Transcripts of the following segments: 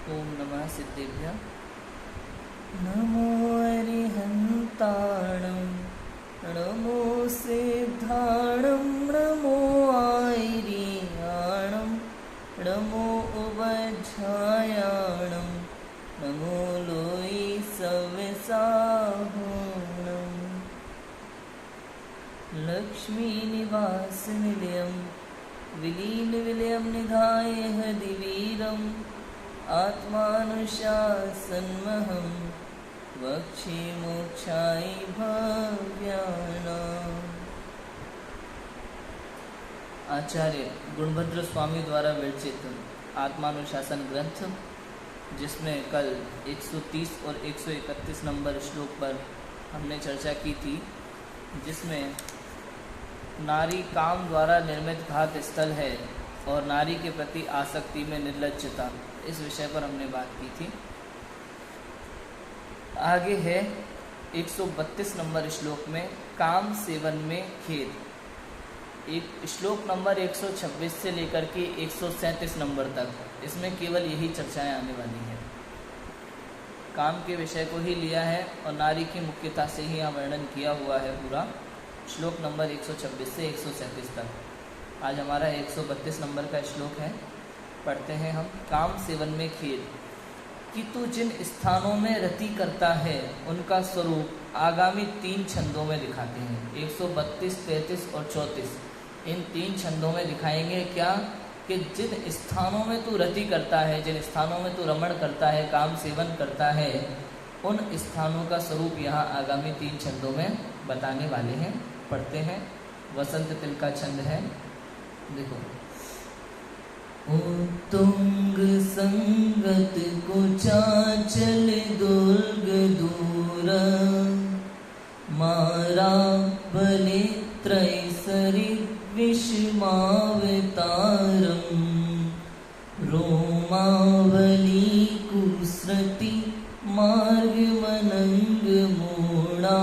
ओम नमः सिद्धेभ्यः। नमो अरिहन्ताणं नमो सिद्धाणं नमो आयर्याणं नमो उवज्झायाणं नमो लोई सविसाहुणं लक्ष्मीनिवास निलयं विलीन विलयं निधाय हदिवीरम् आत्मानुशासनमहं वक्षे मोक्षाय भव्यानाम्। आचार्य गुणभद्र स्वामी द्वारा विरचित आत्मानुशासन ग्रंथ, जिसमें कल 130 और 131 नंबर श्लोक पर हमने चर्चा की थी, जिसमें नारी काम द्वारा निर्मित घात स्थल है और नारी के प्रति आसक्ति में निर्लज्जता, इस विषय पर हमने बात की थी। आगे है 132 नंबर श्लोक में काम सेवन में खेद। एक श्लोक नंबर 126 से लेकर के 137 नंबर तक इसमें केवल यही चर्चाएं आने वाली हैं। काम के विषय को ही लिया है और नारी की मुख्यता से ही यहाँ वर्णन किया हुआ है पूरा श्लोक नंबर 126 से 137 तक। आज हमारा 132 नंबर का श्लोक है, पढ़ते हैं हम। काम सेवन में खेद कि तू जिन स्थानों में रति करता है उनका स्वरूप आगामी 3 छंदों में दिखाते हैं। 132, 33 और 34 इन 3 छंदों में दिखाएंगे क्या कि जिन स्थानों में तू रति करता है, जिन स्थानों में तू रमण करता है, काम सेवन करता है, उन स्थानों का स्वरूप यहाँ आगामी 3 छंदों में बताने वाले हैं। पढ़ते हैं। वसंत तिल का छंद है, देखो। उत्तुंग संगत कुचाचल दुर्ग दूर मारा बले त्रैसरि विषमावतारम रोमावली कुसृति मार्ग मनंग मूणा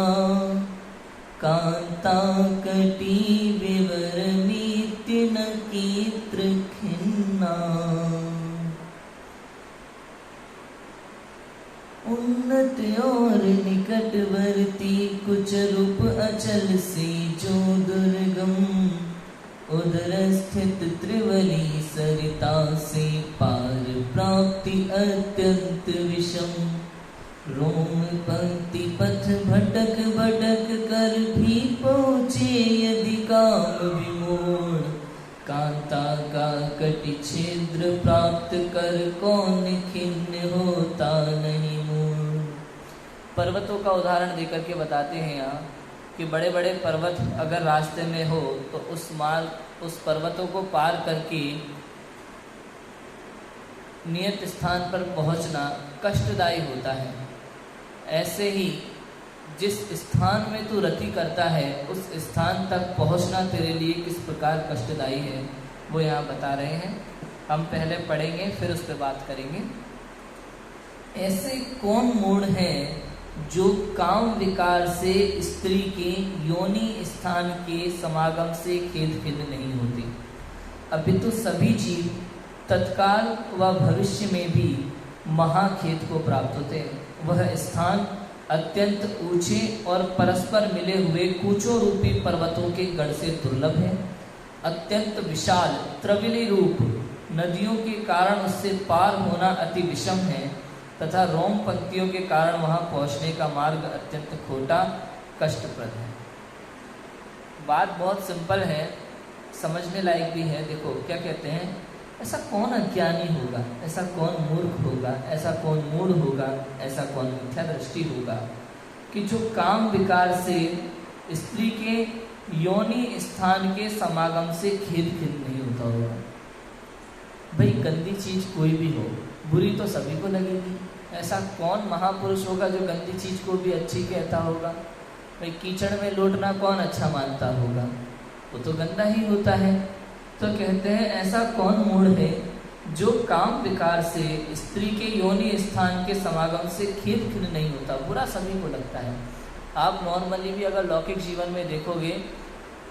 कांता कटी विवरमीत्य नकीत्र खिन्ना। उन्नत और निकटवर्ती कुछ रूप अचल से जो दुर्गम उदर स्थित त्रिवली सरिता से पार प्राप्ति अत्यंत विषम। रोम पंक्ति पथ भटक भटक कर भी पहुँचे यदि काम विमोड़ कांता का कटि छिद्र प्राप्त कर कौन खिन्न होता नहीं मूड। पर्वतों का उदाहरण देकर के बताते हैं यहाँ कि बड़े बड़े पर्वत अगर रास्ते में हो तो उस पर्वतों को पार करके नियत स्थान पर पहुँचना कष्टदायी होता है। ऐसे ही जिस स्थान में तू रति करता है उस स्थान तक पहुंचना तेरे लिए किस प्रकार कष्टदायी है, वो यहाँ बता रहे हैं। हम पहले पढ़ेंगे फिर उस पर बात करेंगे। ऐसे कौन मूढ़ है जो काम विकार से स्त्री के योनि स्थान के समागम से खेद खिन्न नहीं होते, अपितु सभी जीव तत्काल व भविष्य में भी महाखेद को प्राप्त होते हैं। वह स्थान अत्यंत ऊंचे और परस्पर मिले हुए कूचों रूपी पर्वतों के गढ़ से दुर्लभ है। अत्यंत विशाल त्रिविली रूप नदियों के कारण उससे पार होना अति विषम है तथा रोम पंक्तियों के कारण वहां पहुंचने का मार्ग अत्यंत खोटा कष्टप्रद है। बात बहुत सिंपल है, समझने लायक भी है। देखो क्या कहते हैं, ऐसा कौन अज्ञानी होगा, ऐसा कौन मूर्ख होगा, ऐसा कौन मूढ़ होगा, ऐसा कौन मिथ्या दृष्टि होगा कि जो काम विकार से स्त्री के योनि स्थान के समागम से खेद खिन्न नहीं होता होगा। भाई गंदी चीज कोई भी हो, बुरी तो सभी को लगेगी। ऐसा कौन महापुरुष होगा जो गंदी चीज को भी अच्छी कहता होगा। भाई कीचड़ में लौटना कौन अच्छा मानता होगा, वो तो गंदा ही होता है। तो कहते हैं ऐसा कौन मूढ़ है जो काम विकार से स्त्री के योनि स्थान के समागम से खेद खिन्न नहीं होता। बुरा सभी को लगता है। आप नॉर्मली भी अगर लौकिक जीवन में देखोगे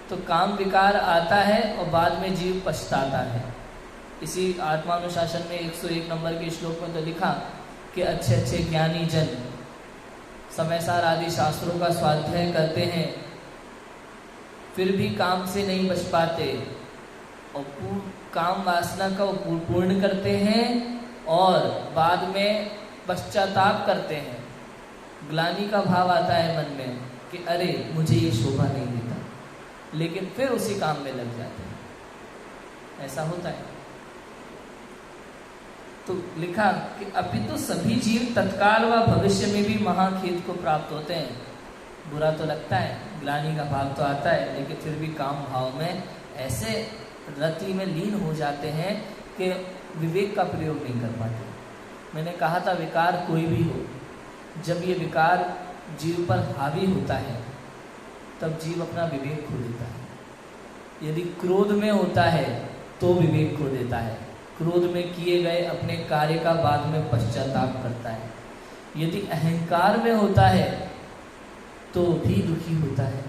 तो काम विकार आता है और बाद में जीव पछताता है। इसी आत्मानुशासन में 101 नंबर के श्लोक में तो लिखा कि अच्छे अच्छे ज्ञानी जन समय सार आदि शास्त्रों का स्वाध्याय करते हैं, फिर भी काम से नहीं बच पाते और काम वासना का पूर्ण करते हैं और बाद में पश्चाताप करते हैं। ग्लानि का भाव आता है मन में कि अरे मुझे ये शोभा नहीं देता, लेकिन फिर उसी काम में लग जाते हैं। ऐसा होता है। तो लिखा कि अपितु सभी जीव तत्काल व भविष्य में भी महाखेद को प्राप्त होते हैं। बुरा तो लगता है, ग्लानि का भाव तो आता है, लेकिन फिर भी काम भाव में ऐसे रति में लीन हो जाते हैं कि विवेक का प्रयोग नहीं कर पाते। मैंने कहा था विकार कोई भी हो, जब ये विकार जीव पर हावी होता है तब जीव अपना विवेक खो देता है। यदि क्रोध में होता है तो विवेक खो देता है, क्रोध में किए गए अपने कार्य का बाद में पश्चाताप करता है। यदि अहंकार में होता है तो भी दुखी होता है,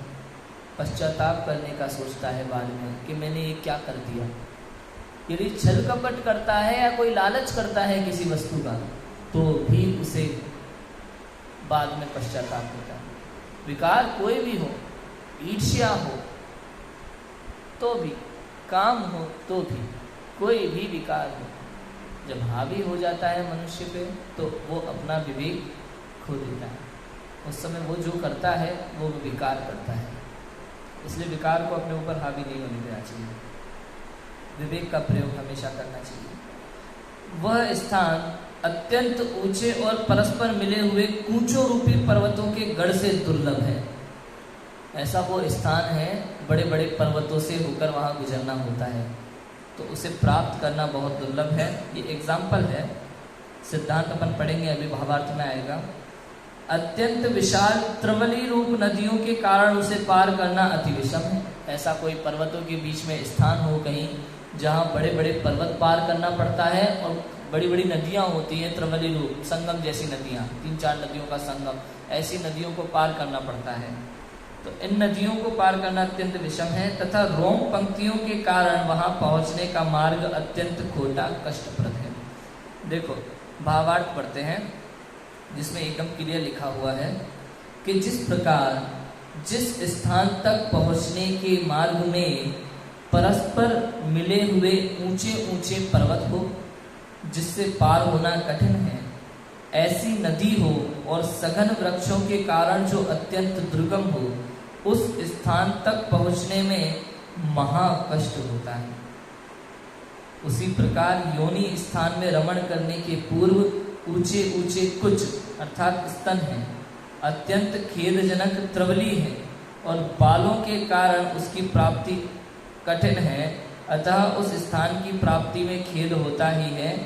पश्चाताप करने का सोचता है बाद में कि मैंने ये क्या कर दिया। यदि छल कपट करता है या कोई लालच करता है किसी वस्तु का तो भी उसे बाद में पश्चाताप होता है। विकार कोई भी हो, ईर्ष्या हो तो भी, काम हो तो भी, कोई भी विकार हो, जब हावी हो जाता है मनुष्य पे तो वो अपना विवेक खो देता है। उस समय वो जो करता है वो विकार करता है। इसलिए विकार को अपने ऊपर हावी नहीं होने देना चाहिए, विवेक का प्रयोग हमेशा करना चाहिए। वह स्थान अत्यंत ऊंचे और परस्पर मिले हुए कूचों रूपी पर्वतों के गढ़ से दुर्लभ है। ऐसा वो स्थान है, बड़े बड़े पर्वतों से होकर वहाँ गुजरना होता है, तो उसे प्राप्त करना बहुत दुर्लभ है। ये एग्जाम्पल है, सिद्धांत अपन पढ़ेंगे, अभी भावार्थ में आएगा। अत्यंत विशाल त्रिवली रूप नदियों के कारण उसे पार करना अति विषम है। ऐसा कोई पर्वतों के बीच में स्थान हो कहीं जहाँ बड़े बड़े पर्वत पार करना पड़ता है और बड़ी बड़ी नदियाँ होती हैं, त्रिवली रूप संगम जैसी नदियाँ, 3-4 नदियों का संगम, ऐसी नदियों को पार करना पड़ता है। तो इन नदियों को पार करना अत्यंत विषम है तथा रोम पंक्तियों के कारण वहाँ पहुँचने का मार्ग अत्यंत खोटा कष्टप्रद है। देखो भावार्थ पढ़ते हैं जिसमें एकदम क्लियर लिखा हुआ है कि जिस प्रकार जिस स्थान तक पहुँचने के मार्ग में परस्पर मिले हुए ऊंचे ऊंचे पर्वत हो जिससे पार होना कठिन है, ऐसी नदी हो और सघन वृक्षों के कारण जो अत्यंत दुर्गम हो, उस स्थान तक पहुँचने में महा कष्ट होता है। उसी प्रकार योनि स्थान में रमण करने के पूर्व ऊंचे ऊंचे कुछ अर्थात स्तन हैं, अत्यंत खेदजनक त्रिवली है और बालों के कारण उसकी प्राप्ति कठिन है, अतः उस स्थान की प्राप्ति में खेद होता ही है।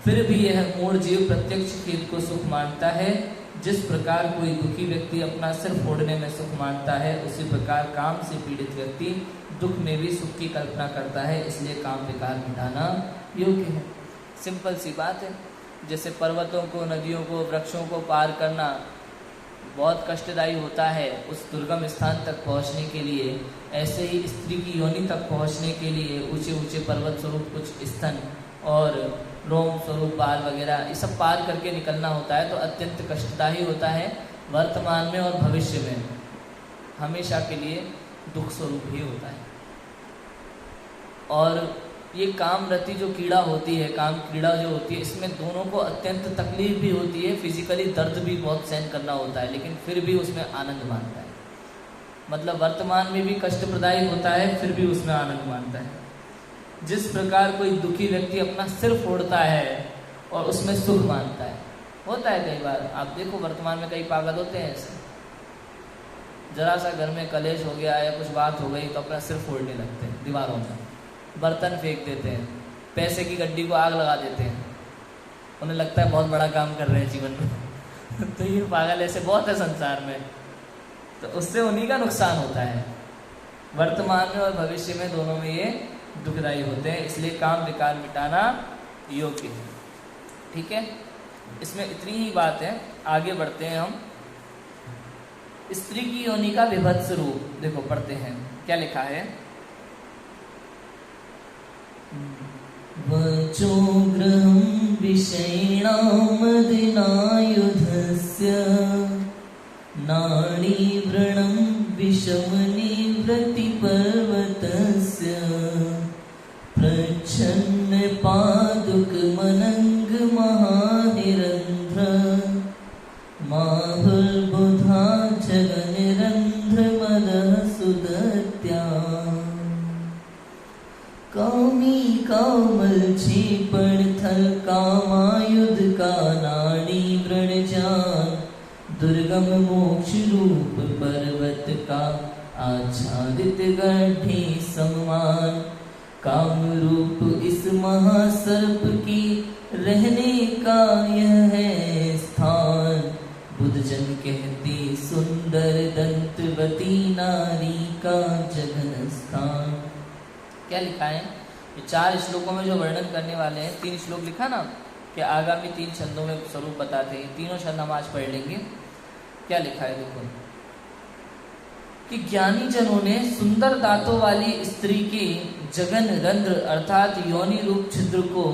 फिर भी यह मूढ़ जीव प्रत्यक्ष खेद को सुख मानता है। जिस प्रकार कोई दुखी व्यक्ति अपना सिर फोड़ने में सुख मानता है, उसी प्रकार काम से पीड़ित व्यक्ति दुख में भी सुख की कल्पना करता है, इसलिए काम विकार मिटाना योग्य है। सिंपल सी बात है। जैसे पर्वतों को, नदियों को, वृक्षों को पार करना बहुत कष्टदायी होता है उस दुर्गम स्थान तक पहुंचने के लिए, ऐसे ही स्त्री की योनि तक पहुंचने के लिए ऊंचे ऊंचे पर्वत स्वरूप कुछ स्तन और रोम स्वरूप बाल वगैरह ये सब पार करके निकलना होता है, तो अत्यंत कष्टदायी होता है। वर्तमान में और भविष्य में हमेशा के लिए दुख स्वरूप ही होता है। और ये काम रति जो कीड़ा होती है, काम कीड़ा जो होती है, इसमें दोनों को अत्यंत तकलीफ भी होती है, फिजिकली दर्द भी बहुत सहन करना होता है, लेकिन फिर भी उसमें आनंद मानता है। मतलब वर्तमान में भी कष्टप्रदायी होता है, फिर भी उसमें आनंद मानता है। जिस प्रकार कोई दुखी व्यक्ति अपना सिर फोड़ता है और उसमें सुख मानता है, होता है कई बार। आप देखो वर्तमान में कई पागल होते हैं ऐसे, जरा सा घर में कलेश हो गया या कुछ बात हो गई तो अपना सिर फोड़ने लगते हैं, दीवारों में बर्तन फेंक देते हैं, पैसे की गड्डी को आग लगा देते हैं, उन्हें लगता है बहुत बड़ा काम कर रहे हैं जीवन में। तो ये पागल ऐसे बहुत है संसार में, तो उससे उन्हीं का नुकसान होता है। वर्तमान में और भविष्य में दोनों में ये दुखदायी होते हैं, इसलिए काम विकार मिटाना योग्य है। ठीक है, इसमें इतनी ही बात है। आगे बढ़ते हैं हम। स्त्री की योनि का विभत्स रूप देखो, पढ़ते हैं क्या लिखा है। वह वचोग्रहं विषयिणामदिनायुधस्य नाडीव्रणं विषमनिवृत्तिपर्वतस्य प्रच्छन्नपादुकमनङ्गमहानिरन्ध्र माहुर्बुधा जगनिरन्ध्रमदः सुदत्या कौमी कौमल क्षेपण थल कामायुध का नाड़ी व्रणजान दुर्गम मोक्ष रूप पर्वत का आच्छादित गड्ढे सम्मान काम रूप इस महासर्प की रहने का यह है स्थान बुद्धजन कहते सुंदर दंतवती नारी का जगन स्थान। क्या लिखा है? ये 4 श्लोकों में जो वर्णन करने वाले हैं, 3 श्लोक लिखा ना कि आगामी 3 छंदों में स्वरूप बताते हैं। तीनों छंद हम आज पढ़ लेंगे। क्या लिखा है देखो कि ज्ञानी जनों ने सुंदर दांतों वाली स्त्री के जगन रंध्र अर्थात योनि रूप छिद्र को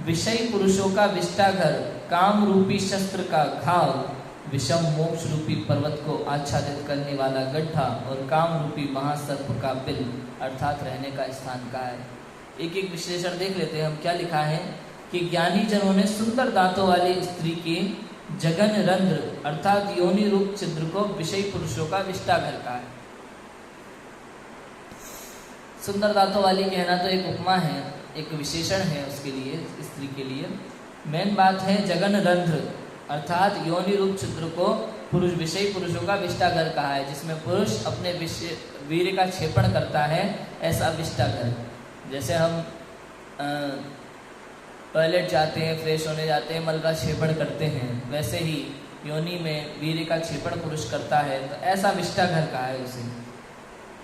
विषय पुरुषों का विष्टाघर काम रूपी शस्त्र का घाव विषम मोक्ष रूपी पर्वत को आच्छादित करने वाला गड्ढा और काम रूपी महासर्प का बिल अर्थात रहने का स्थान कहा है। एक एक विश्लेषण देख लेते हैं हम। क्या लिखा है कि ज्ञानी जनों ने सुंदर दांतों वाली स्त्री के जगन रंध्र अर्थात योनि रूप छिद्र को विषय पुरुषों का विष्टाघर कहा है। सुंदर दांतों वाली कहना तो एक उपमा है, एक विशेषण है उसके लिए, स्त्री के लिए। मेन बात है जगन रंध्र अर्थात योनि रूप छिद्र को पुरुष विषयी पुरुषों का विष्टाघर कहा है, जिसमें पुरुष अपने वीर्य का क्षेपण करता है। ऐसा विष्टाघर जैसे हम टॉयलेट जाते हैं, फ्रेश होने जाते हैं, मल का क्षेपण करते हैं, वैसे ही योनि में वीर्य का क्षेपण पुरुष करता है। तो ऐसा विष्टाघर कहा है उसे।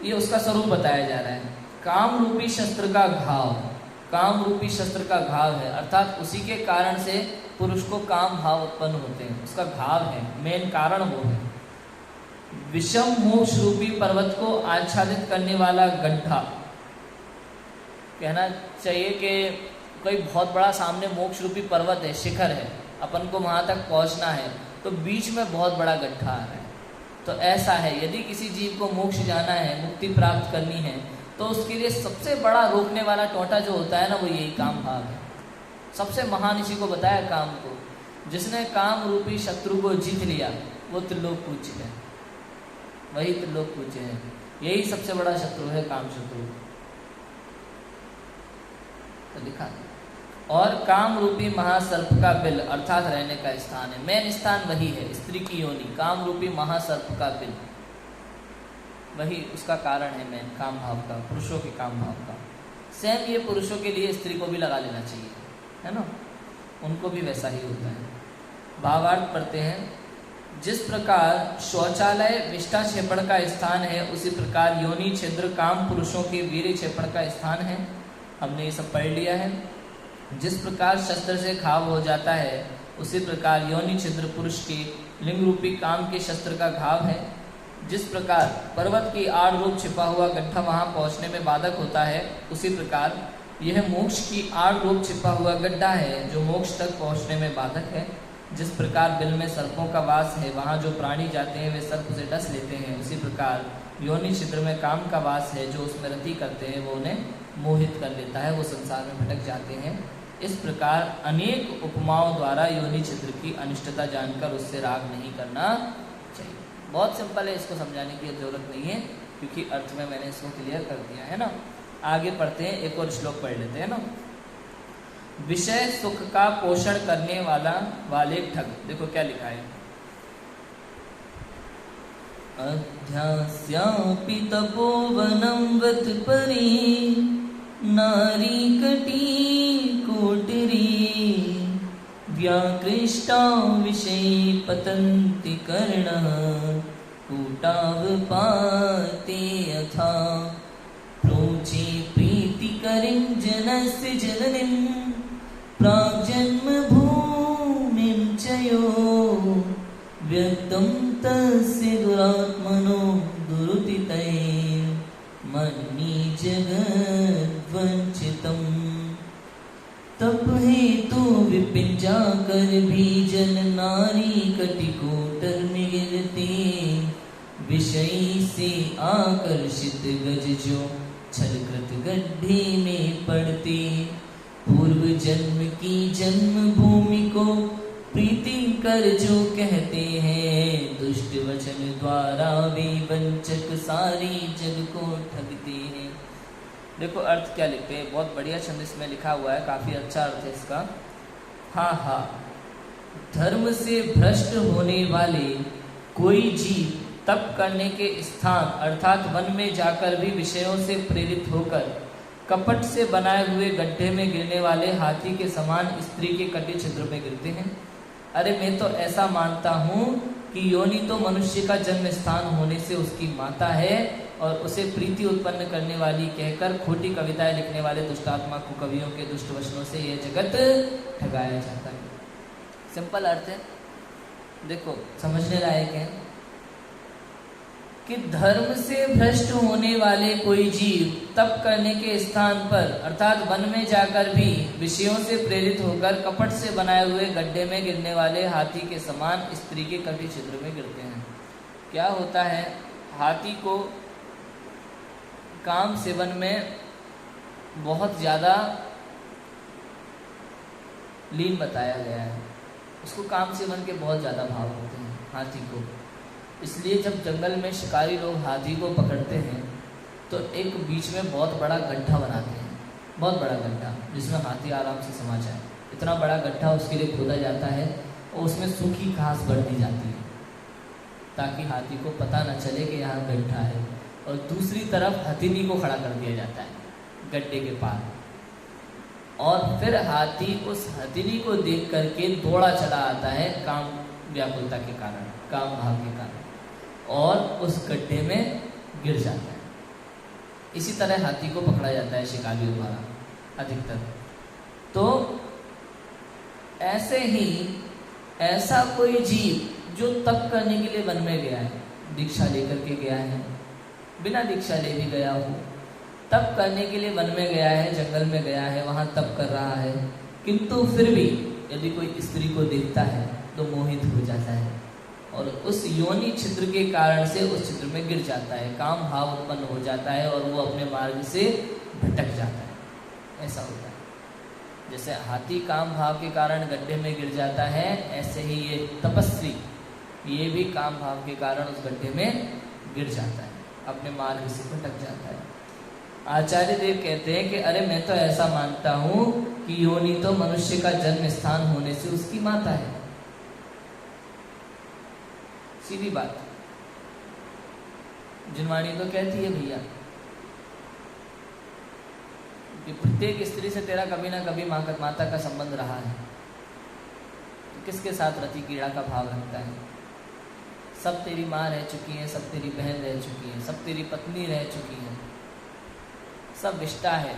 ये उसका स्वरूप बताया जा रहा है। काम रूपी शस्त्र का घाव, काम रूपी शस्त्र का घाव है अर्थात उसी के कारण से पुरुष को काम भाव उत्पन्न होते हैं, उसका घाव है, मेन कारण वो है। विषम मोक्ष रूपी पर्वत को आच्छादित करने वाला गड्ढा, कहना चाहिए कि कोई बहुत बड़ा सामने मोक्ष रूपी पर्वत है, शिखर है, अपन को वहां तक पहुंचना है, तो बीच में बहुत बड़ा गड्ढा आ रहा है। तो ऐसा है, यदि किसी जीव को मोक्ष जाना है, मुक्ति प्राप्त करनी है, तो उसके लिए सबसे बड़ा रोकने वाला टोंटा जो होता है ना, वो यही काम भाव है। सबसे महान इसी को बताया काम को। जिसने काम रूपी शत्रु को जीत लिया वो त्रिलोक पूज्य है, वही त्रिलोक पूज्य है। यही सबसे बड़ा शत्रु है, काम शत्रु। तो लिखा और काम रूपी महासर्प का बिल अर्थात रहने का स्थान है। मेन स्थान वही है, स्त्री की योनि, काम रूपी महासर्प का बिल, वही उसका कारण है मेन काम भाव का, पुरुषों के काम भाव का। सेम ये पुरुषों के लिए स्त्री को भी लगा लेना चाहिए, है ना, उनको भी वैसा ही होता है। भावार्थ पढ़ते हैं। जिस प्रकार शौचालय विष्टा क्षेपण का स्थान है, उसी प्रकार योनि छिद्र काम पुरुषों के वीर्य क्षेपण का स्थान है। हमने ये सब पढ़ लिया है। जिस प्रकार शस्त्र से घाव हो जाता है, उसी प्रकार योनि छिद्र पुरुष के लिंग रूपी काम के शस्त्र का घाव है। जिस प्रकार पर्वत की आड़ रूप छिपा हुआ गड्ढा वहां पहुंचने में बाधक होता है, उसी प्रकार यह मोक्ष की आड़ रूप छिपा हुआ गड्ढा है जो मोक्ष तक पहुंचने में बाधक है। जिस प्रकार बिल में सर्पों का वास है, वहां जो प्राणी जाते हैं वे सर्प से डस लेते हैं, उसी प्रकार योनि छिद्र में काम का वास है, जो उसमें रति करते हैं वो उन्हें मोहित कर लेता है, वो संसार में भटक जाते हैं। इस प्रकार अनेक उपमाओं द्वारा योनि छिद्र की अनिष्टता जानकर उससे राग नहीं करना चाहिए। बहुत सिंपल है, इसको समझाने की जरूरत नहीं है, क्योंकि अर्थ में मैंने इसको क्लियर कर दिया है ना। आगे पढ़ते हैं, एक और श्लोक पढ़ लेते हैं ना। विषय सुख का पोषण करने वाले ठग, देखो क्या लिखा है। अध्यास्यापि तपोवनं वत परि नारी कटी कोटरी व्याकृष्टा विषये पतन्ति कर्णः कूटावपाते यथा प्रोचे प्रीतिकरीं जनस्य जननीं प्राग्जन्मभूमिं च यो व्यक्तं तस्य दुरात्मनो दुरुदितैर्मन्ये जगद्वञ्चितम्। तब विपिन जाकर भी जन नारी कटिकोटर में गिरते, विषयी से आकर्षित गज जो छलकृत गड्ढे में पड़ते। पूर्व जन्म की जन्मभूमि को प्रीति कर जो कहते हैं, दुष्ट वचन द्वारा वे वंचक सारी जग को ठगते हैं। देखो अर्थ क्या लिखते हैं, बहुत बढ़िया छंद इसमें लिखा हुआ है, काफी अच्छा अर्थ है इसका। हाँ हाँ, धर्म से भ्रष्ट होने वाले कोई जीव तप करने के स्थान अर्थात वन में जाकर भी विषयों से प्रेरित होकर कपट से बनाए हुए गड्ढे में गिरने वाले हाथी के समान स्त्री के कटी छिद्र में गिरते हैं। अरे मैं तो ऐसा मानता हूँ कि योनि तो मनुष्य का जन्म स्थान होने से उसकी माता है, और उसे प्रीति उत्पन्न करने वाली कहकर खोटी कविताएं लिखने वाले दुष्टात्मा कुकवियों के दुष्ट वचनों से यह जगत ठगाया जाता है। सिंपल अर्थ है, देखो समझने लायक है कि धर्म से भ्रष्ट होने वाले कोई जीव तप करने के स्थान पर अर्थात वन में जाकर भी विषयों से प्रेरित होकर कपट से बनाए हुए गड्ढे में गिरने वाले हाथी के समान स्त्री के कटी छिद्र में गिरते हैं। क्या होता है, हाथी को काम सेवन में बहुत ज़्यादा लीन बताया गया है, उसको काम सेवन के बहुत ज़्यादा भाव होते हैं हाथी को। इसलिए जब जंगल में शिकारी लोग हाथी को पकड़ते हैं तो एक बीच में बहुत बड़ा गड्ढा बनाते हैं, बहुत बड़ा गड्ढा जिसमें हाथी आराम से समा जाए। इतना बड़ा गड्ढा उसके लिए खोदा जाता है और उसमें सूखी घास भर दी जाती है ताकि हाथी को पता न चले कि यहाँ गड्ढा है, और दूसरी तरफ हथिनी को खड़ा कर दिया जाता है गड्ढे के पार, और फिर हाथी उस हथिनी को देख करके दौड़ा चला आता है काम व्याकुलता के कारण, काम भाव के कारण, और उस गड्ढे में गिर जाता है। इसी तरह हाथी को पकड़ा जाता है शिकारियों द्वारा अधिकतर। तो ऐसे ही ऐसा कोई जीव जो तप करने के लिए वन में गया है, दीक्षा लेकर के गया है, बिना दीक्षा ले भी गया हो, तप करने के लिए वन में गया है, जंगल में गया है, वहाँ तप कर रहा है, किंतु फिर भी यदि कोई स्त्री को देखता है तो मोहित हो जाता है और उस योनि छिद्र के कारण से उस छिद्र में गिर जाता है, काम भाव उत्पन्न हो जाता है और वो अपने मार्ग से भटक जाता है। ऐसा होता है, जैसे हाथी काम भाव के कारण गड्ढे में गिर जाता है, ऐसे ही ये तपस्वी ये भी काम भाव के कारण उस गड्ढे में गिर जाता है, अपने मार्ग से भटक जाता है। आचार्य देव कहते हैं कि अरे मैं तो ऐसा मानता हूँ कि योनि तो मनुष्य का जन्म स्थान होने से उसकी माता है। सीधी बात, जिनवाणी तो कहती है भैया कि प्रत्येक स्त्री से तेरा कभी ना कभी माता का संबंध रहा है, तो किसके साथ रति कीड़ा का भाव रखता है? सब तेरी माँ रह चुकी है, सब तेरी बहन रह चुकी है, सब तेरी पत्नी रह चुकी है, सब विष्टा है,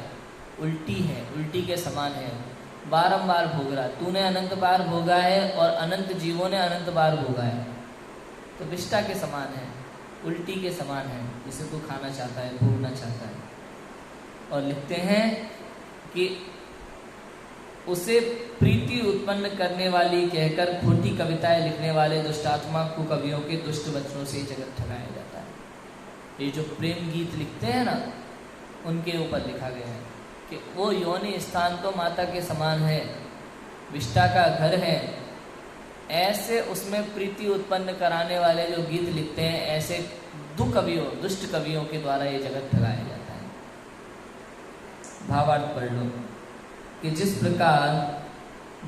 उल्टी है, उल्टी के समान है, बारंबार भोग रहा। तूने अनंत बार भोगा है और अनंत जीवों ने अनंत बार भोगा है, तो विष्टा के समान है, उल्टी के समान है, जिसे तू खाना चाहता है, भोगना चाहता है। और लिखते हैं कि उसे प्रीति उत्पन्न करने वाली कहकर खोटी कविताएं लिखने वाले दुष्टात्मा कुकवियों के दुष्ट वचनों से जगत ठगाया जाता है। ये जो प्रेम गीत लिखते हैं ना, उनके ऊपर लिखा गया है कि वो योनि स्थान तो माता के समान है, विष्टा का घर है, ऐसे उसमें प्रीति उत्पन्न कराने वाले जो गीत लिखते हैं, ऐसे दुष्ट कवियों के द्वारा ये जगत ठगाया जाता है। भावार्थ पढ़ लो कि जिस प्रकार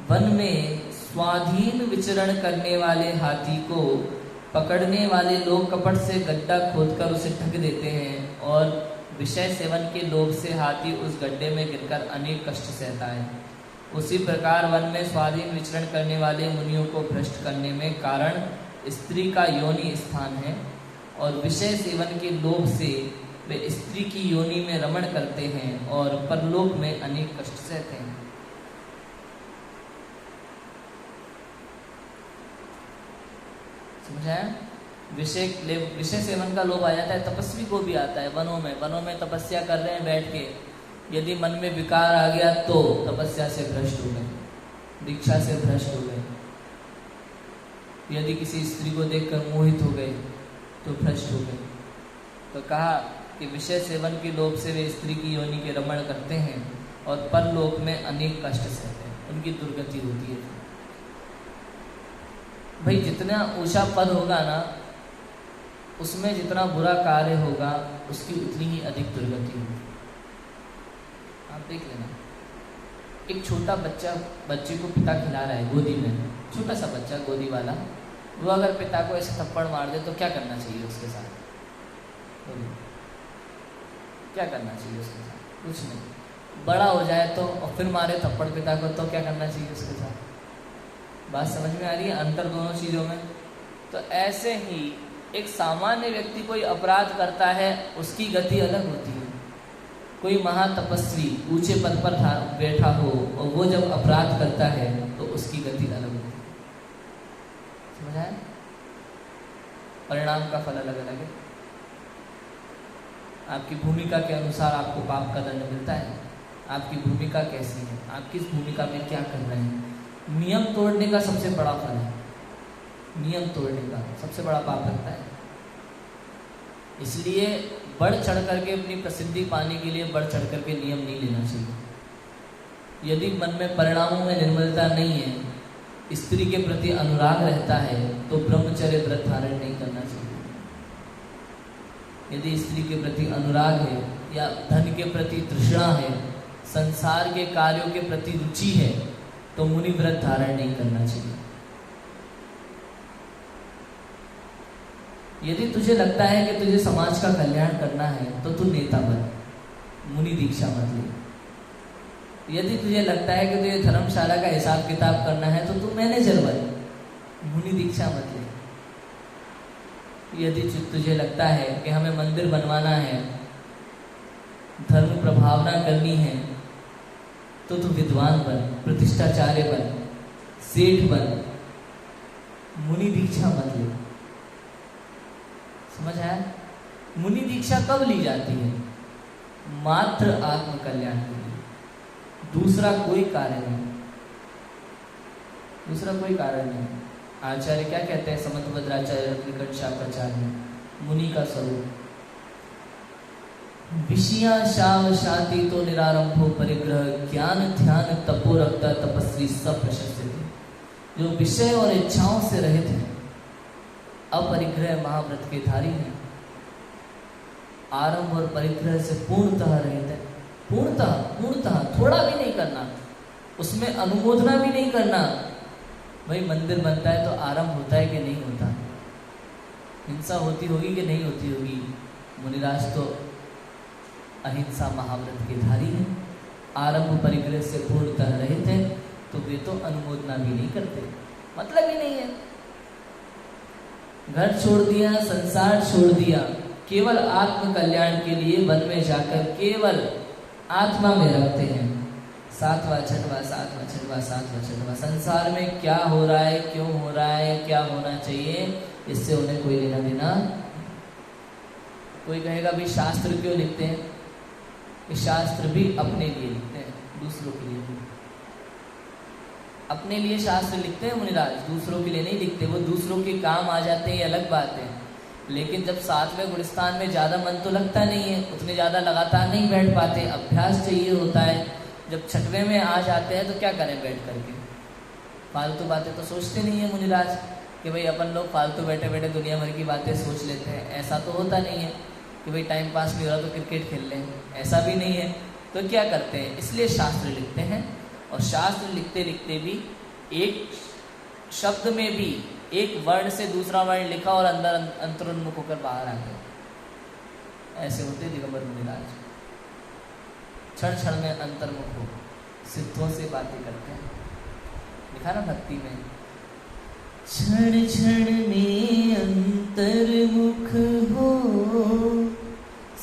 वन में स्वाधीन विचरण करने वाले हाथी को पकड़ने वाले लोग कपट से गड्ढा खोदकर उसे ठग देते हैं, और विषय सेवन के लोभ से हाथी उस गड्ढे में गिरकर अनेक कष्ट सहता है, उसी प्रकार वन में स्वाधीन विचरण करने वाले मुनियों को भ्रष्ट करने में कारण स्त्री का योनि स्थान है, और विषय सेवन के लोभ से वे स्त्री की योनि में रमण करते हैं और परलोक में अनेक कष्ट सहते हैं। समझाया? विषय सेवन का लोभ आ जाता है, तपस्वी को भी आता है। वनों में तपस्या कर रहे हैं बैठ के, यदि मन में विकार आ गया तो तपस्या से भ्रष्ट हो गए। दीक्षा से भ्रष्ट हो गए, यदि किसी स्त्री को देखकर मोहित हो गए तो भ्रष्ट हो गए। तो कहा कि विषय सेवन के लोभ से वे स्त्री की योनि के रमण करते हैं और परलोक में अनेक कष्ट सहते हैं, उनकी दुर्गति होती है। भाई जितना ऊंचा पद होगा ना, उसमें जितना बुरा कार्य होगा उसकी उतनी ही अधिक दुर्गति होगी। आप देख लेना, एक छोटा बच्चा बच्चे को पिता खिला रहा है गोदी में, छोटा सा बच्चा गोदी वाला, वो अगर पिता को ऐसे थप्पड़ मार दे तो क्या करना चाहिए उसके साथ? क्या करना चाहिए उसके साथ? कुछ नहीं। बड़ा हो जाए तो और फिर मारे थप्पड़ पिता को तो क्या करना चाहिए उसके साथ? बात समझ में आ रही है अंतर दोनों चीज़ों में? तो ऐसे ही एक सामान्य व्यक्ति कोई अपराध करता है, उसकी गति अलग होती है। कोई महातपस्वी ऊंचे पद पर बैठा हो और वो जब अपराध करता है तो उसकी गति अलग होती है। समझ आया? परिणाम का फल अलग अलग है। आपकी भूमिका के अनुसार आपको पाप का दंड मिलता है। आपकी भूमिका कैसी है, आप किस भूमिका में क्या कर रहे हैं। नियम तोड़ने का सबसे बड़ा फल है, नियम तोड़ने का सबसे बड़ा पाप लगता है। इसलिए बढ़ चढ़ करके अपनी प्रसिद्धि पाने के लिए बढ़ चढ़ करके नियम नहीं लेना चाहिए। यदि मन में परिणामों में निर्मलता नहीं है, स्त्री के प्रति अनुराग रहता है, तो ब्रह्मचर्य व्रत धारण नहीं करना चाहिए। यदि स्त्री के प्रति अनुराग है या धन के प्रति तृष्णा है, संसार के कार्यों के प्रति रुचि है, तो मुनि व्रत धारण नहीं करना चाहिए। यदि तुझे लगता है कि तुझे समाज का कल्याण करना है तो तू नेता बन, मुनि दीक्षा मत ले। यदि तुझे लगता है कि तुझे धर्मशाला का हिसाब किताब करना है तो तू मैनेजर बन, मुनि दीक्षा मत ले। यदि तुझे लगता है कि हमें मंदिर बनवाना है, धर्म प्रभावना करनी है, तो तू विद्वान बन, प्रतिष्ठाचार्य बन, सेठ बन, मुनि दीक्षा मत ले। समझ आया? मुनि दीक्षा कब ली जाती है? मात्र आत्म कल्याण के लिए, दूसरा कोई कारण नहीं, दूसरा कोई कारण नहीं। आचार्य क्या कहते हैं? समंतभद्राचार्य निकट शाकाचार्य, मुनि का स्वरूप विषया शाव शाति तो निरारंभो परिग्रह ज्ञान ध्यान तपो रखता तपस्वी सब प्रशस्ति। जो विषय और इच्छाओं से रहित है, अपरिग्रह महाव्रत के धारी हैं, आरंभ और परिग्रह से पूर्णतः रहित है। पूर्णतः थोड़ा भी नहीं करना, उसमें अनुमोदना भी नहीं करना। भाई मंदिर बनता है तो आरंभ होता है कि नहीं होता? हिंसा होती होगी कि नहीं होती होगी? मुनिराज तो अहिंसा महाव्रत के धारी हैं, आरंभ परिग्रह से पूर्णतः रहित है, तो वे तो अनुमोदना भी नहीं करते, मतलब ही नहीं है। घर छोड़ दिया, संसार छोड़ दिया, केवल आत्म कल्याण के लिए वन में जाकर केवल आत्मा में रखते हैं। सातवां छठवां संसार में क्या हो रहा है, क्यों हो रहा है, क्या होना चाहिए, इससे उन्हें कोई लेना देना। कोई कहेगा भी शास्त्र क्यों लिखते हैं? कि शास्त्र भी अपने लिए लिखते हैं, दूसरों के लिए नहीं। अपने लिए शास्त्र लिखते हैं मुनिराज, दूसरों के लिए नहीं लिखते। वो दूसरों के काम आ जाते हैं, ये अलग बात है, लेकिन जब सातवें गुलिस्तान में ज़्यादा मन तो लगता नहीं है, उतने ज़्यादा लगातार नहीं बैठ पाते, अभ्यास चाहिए होता है। जब छठवें में आ जाते हैं तो क्या करें बैठ करके? फालतू बातें तो सोचते नहीं है मुनिराज कि भाई अपन लोग फालतू बैठे बैठे दुनिया भर की बातें सोच लेते हैं। ऐसा तो होता नहीं है कि भाई टाइम पास नहीं हो रहा तो क्रिकेट खेल लें, ऐसा भी नहीं है। तो क्या करते हैं? इसलिए शास्त्र लिखते हैं, और शास्त्र लिखते लिखते भी एक शब्द में भी एक वर्ण से दूसरा वर्ण लिखा और अंदर अंतरोन्मुख होकर बाहर आ गए। ऐसे होते दिगंबर मुनिराज, क्षण क्षण में अंतर्मुख हो, सिद्धों से बातें करते हैं। लिखा ना भक्ति में, क्षण क्षण में अंतर्मुख हो,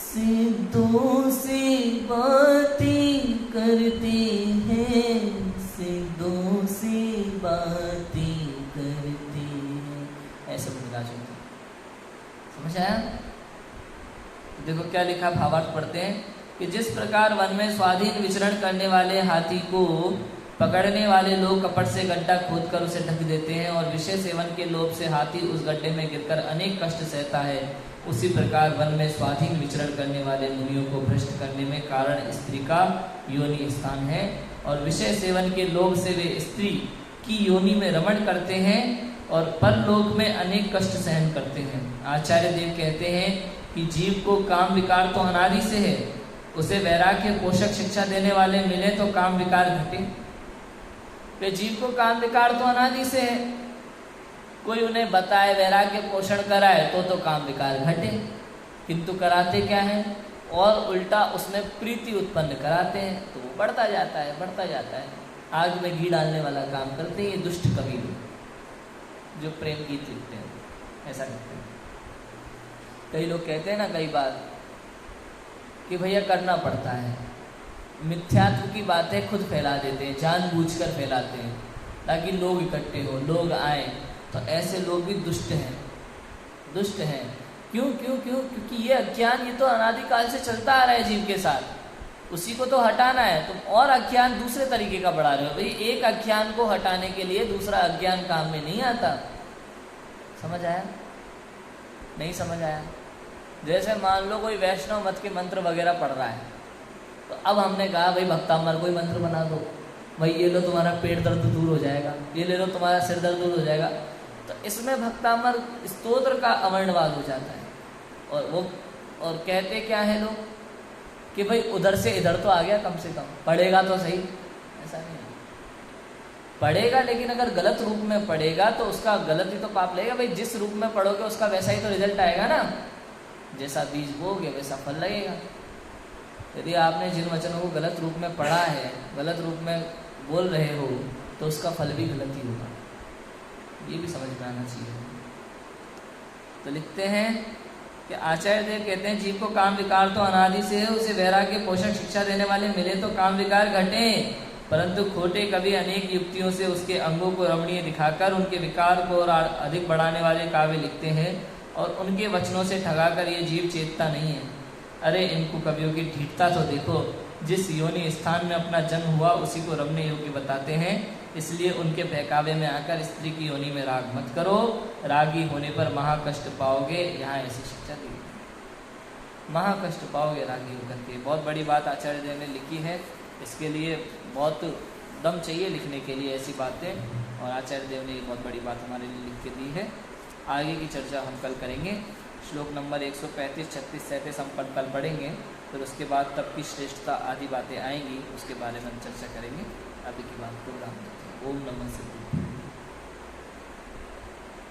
सिद्धों से बातें करते हैं, सिद्धों से बातें करते हैं। ऐसे मुनिराज होते। समझ आया? देखो क्या लिखा, भावार्थ पढ़ते हैं कि जिस प्रकार वन में स्वाधीन विचरण करने वाले हाथी को पकड़ने वाले लोग कपट से गड्ढा खोदकर उसे ढक देते हैं और विषय सेवन के लोभ से हाथी उस गड्ढे में गिरकर अनेक कष्ट सहता है। उसी प्रकार वन में स्वाधीन विचरण करने वाले मुनियों को भ्रष्ट करने में कारण स्त्री का योनि स्थान है और विषय सेवन के लोभ से वे स्त्री की योनि में रमण करते हैं और परलोक में अनेक कष्ट सहन करते हैं। आचार्य देव कहते हैं कि जीव को काम विकार तो अनादि से है, उसे वैराग्य पोषक शिक्षा देने वाले मिले तो काम विकार घटे। वे जीव को काम विकार तो अनादि से है, कोई उन्हें बताए वैराग्य पोषण कराए तो काम विकार घटे, किंतु कराते क्या है और उल्टा उसमें प्रीति उत्पन्न कराते हैं तो वो बढ़ता जाता है बढ़ता जाता है। आग में घी डालने वाला काम करते हैं ये दुष्ट कवि लोग जो प्रेम गीत लिखते हैं, ऐसा करते हैं। कई लोग कहते हैं ना कई बार कि भैया करना पड़ता है, मिथ्यात्व की बातें खुद फैला देते हैं, जानबूझकर फैलाते हैं ताकि लोग इकट्ठे हो, लोग आए। तो ऐसे लोग भी दुष्ट हैं, दुष्ट हैं। क्यों क्यों क्यों? क्योंकि ये अज्ञान ये तो अनादिकाल से चलता आ रहा है जीव के साथ, उसी को तो हटाना है। तुम और अज्ञान दूसरे तरीके का बढ़ा रहे हो। भाई एक अज्ञान को हटाने के लिए दूसरा अज्ञान काम में नहीं आता। समझ आया? नहीं समझ आया? जैसे मान लो कोई वैष्णव मत के मंत्र वगैरह पढ़ रहा है, तो अब हमने कहा भाई भक्तामर कोई मंत्र बना दो, भाई ये लो तुम्हारा पेट दर्द दूर हो जाएगा, ये ले लो तुम्हारा सिर दर्द दूर हो जाएगा। तो इसमें भक्तामर स्तोत्र का अवर्णवाद हो जाता है और कहते क्या है लोग कि भाई उधर से इधर तो आ गया, कम से कम पढ़ेगा तो सही। ऐसा नहीं है, पढ़ेगा लेकिन अगर गलत रूप में पढ़ेगा तो उसका गलत ही तो पाप लगेगा। भाई जिस रूप में पढ़ोगे उसका वैसा ही तो रिजल्ट आएगा ना, जैसा बीज बोगे वैसा फल लगेगा। यदि आपने जिन वचनों को गलत रूप में पढ़ा है, गलत रूप में बोल रहे हो, तो उसका फल भी गलत ही होगा। ये भी समझ में आना चाहिए। तो लिखते हैं कि आचार्य देव कहते हैं जीव को काम विकार तो अनादि से है, उसे वैराग्य पोषक शिक्षा देने वाले मिले तो काम विकार घटे, परंतु खोटे कवि अनेक युक्तियों से उसके अंगों को रमणीय दिखाकर उनके विकार को और अधिक बढ़ाने वाले काव्य लिखते हैं और उनके वचनों से ठगाकर ये जीव चेतता नहीं है। अरे इनको कवियों की ढीठता तो देखो, जिस योनि स्थान में अपना जन्म हुआ उसी को रमणीय योग्य बताते हैं। इसलिए उनके बहकावे में आकर स्त्री की योनि में राग मत करो, रागी होने पर महाकष्ट पाओगे। यहाँ ऐसी शिक्षा दी, महाकष्ट पाओगे रागी होकर के। बहुत बड़ी बात आचार्य देव ने लिखी है, इसके लिए बहुत दम चाहिए लिखने के लिए ऐसी बातें, और आचार्य देव ने बहुत बड़ी बात हमारे लिए लिख के दी है। आगे की चर्चा हम कल करेंगे। श्लोक नंबर 135, 36, 37 हम कल पढ़ेंगे, फिर उसके बाद तब की श्रेष्ठता आदि बातें आएंगी, उसके बारे में हम चर्चा करेंगे। अभी की बात को विराम देते हैं। ओम नमः शिवाय।